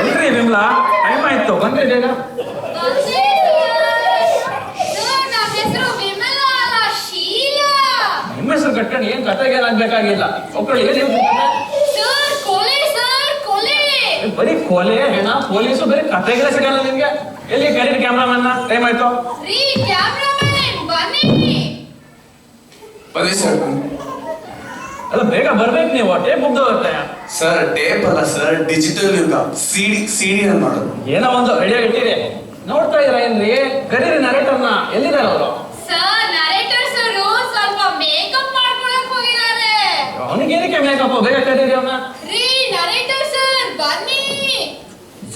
ಎಲ್ರಿ ವಿಮ್ಲಾ, ಟೈಮ್ ಆಯ್ತು, ಬಂದ್ರೆ ಬೇಗ. ನಿಮ್ಮ ಹೆಸರು ಕಟ್ಕೊಂಡು ಏನ್ ಕತೆಗೆ ಏನಾಗ್ಬೇಕಾಗಿಲ್ಲ. ಒಕ್ಕಳು ಬರೀ ಕೊಲೆ ಹೆಣ ಪೊಲೀಸು ಬರೀ ಕತೆಗಳೇ ಸಿಗಲ್ಲ ನಿಮ್ಗೆ. ಎಲ್ಲಿ ಕರೀರಿ ಕ್ಯಾಮ್ರಾಮನ್ನ, ಟೈಮ್ ಆಯ್ತು. ಬನ್ನಿ ಸರ್. ಅಲ್ಲ ಬೇಗ ಬರ್ಬೇಕು ನೀವು, ಟೇಪ್ ಮುಗ್ದೋಗುತ್ತೆ. ಸರ್ ಟೇಪ್ ಅಲ್ಲ ಸರ್, ಡಿಜಿಟಲ್ ಯುಗ. ಸಿಡಿ ಅನ್ನ ಮಾಡೋದು. ಏನೋ ಒಂದು ರೆಡಿಯಾಗಿ ಇಟ್ಟಿರಿ. ನೋಡ್ತಾ ಇದ್ರ ಏನ್ರಿ, ಕರೀರಿ ನರೇಟರ್ನ. ಎಲ್ಲಿದ್ದಾರೆ ಅವರು? ಅವನಿಗೇನಕ್ಕೆ ಮೇಕಪ್? ಬೇಗ ಕರೀರಿ ಅವನ್ನ.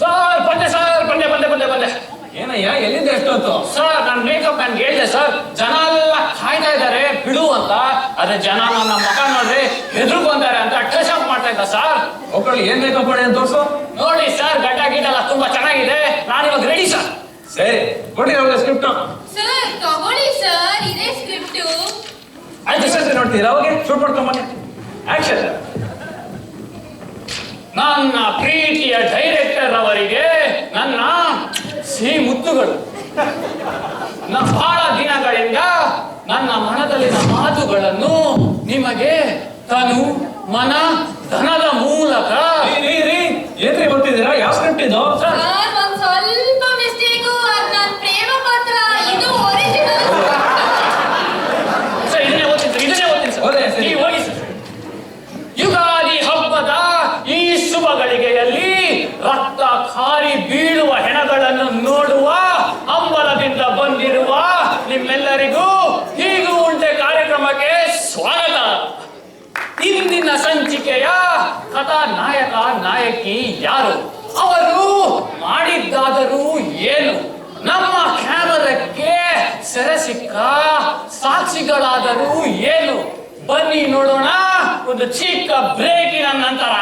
ಸರ್ ಬಂದೆ, ಸರ್ ಬಂದೆ ಬಂದೆ ಬಂದೆ ಬಂದೆ. ಏನಯ್ಯ, ಎಲ್ಲಿಂದ ಎಷ್ಟೊತ್ತು? ಸರ್ ನಾನು ಮೇಕಪ್ ಮ್ಯಾನ್ ಹೇಳಿದೆ ಸರ್, ಜನ ಎಲ್ಲ ಕಾಯ್ತಾ ಇದ್ದಾರೆ ಬಿಡು ಅಂತ. ಅದೇ ಜನ ನನ್ನ ಮಗ ನೋಡ್ರಿ ಹೆದರ್ಕೊಂತಾರೆ ಅಂತ ಟಚ್ ಅಪ್ ಮಾಡ್ತಾ ಇದ್ದ ಸರ್. ಒಕ್ಕಳು ಏನ್ ಮೇಕಪ್ ಮಾಡಿ ಅಂತ ತೋರ್ಸು. ನೋಡಿ ಸರ್, ಗಡ್ಡ ಗಿಡ್ಡೆಲ್ಲ ತುಂಬಾ ಚೆನ್ನಾಗಿದೆ, ನಾನು ಇವಾಗ ರೆಡಿ ಸರ್. ಸರಿ ಕೊಡಿ ಅವ್ರಿಗೆ ಸ್ಕ್ರಿಪ್ಟ್. ಆಯ್ತು ಸರ್, ನೋಡ್ತೀರಾ ಅವಾಗ ಶೂಟ್ ಮಾಡ್ಕೊಂಬನ್ನಿ. ಆಕ್ಷನ್. ನನ್ನ ಪ್ರೀತಿಯ ಡೈರೆಕ್ಟರ್ ಅವರಿಗೆ ನನ್ನ ಸಿಹಿ ಮುತ್ತುಗಳು. ಬಹಳ ದಿನಗಳಿಂದ ನನ್ನ ಮನದಲ್ಲಿನ ಮಾತುಗಳನ್ನು ನಿಮಗೆ ತನು ಮನ ಧನದ ಮೂಲಕ. ಏನ್ರಿ ಗೊತ್ತಿದ್ದೀರಾ? ಯಾವ ಸ್ಕ್ರಿಪ್ಟ್ ಇದು? ಇದನ್ನೇ ಓದ್ತೀನಿ ಸರ್. ನೀವು ಹೋಗಿ ಸರ್. ಯುಗಾದಿ ಹಬ್ಬದ ಈ ಶುಭ ಗಳಿಗೆಯಲ್ಲಿ ರಕ್ತ ಖಾರಿ ಬೀಳುವ ಹೆಣಗಳನ್ನು ನೋಡುವ ಹಂಬಲದಿಂದ ಬಂದಿರುವ ನಿಮ್ಮೆಲ್ಲರಿಗೂ ಹೀಗೂ ಉಂಟೆ ಕಾರ್ಯಕ್ರಮಕ್ಕೆ ಸ್ವಾಗತ. ಇಂದಿನ ಸಂಚಿಕೆಯ ಕಥಾ ನಾಯಕ ನಾಯಕಿ ಯಾರು, ಅವರು ಮಾಡಿದ್ದಾದರೂ ಏನು, ನಮ್ಮ ಕ್ಯಾಮರಕ್ಕೆ ಸೆರೆ ಸಿಕ್ಕ ಸಾಕ್ಷಿಗಳಾದರೂ ಏನು, ಬನ್ನಿ ನೋಡೋಣ ಒಂದು ಚಿಕ್ಕ ಬ್ರೇಕಿನ ನಂತರ.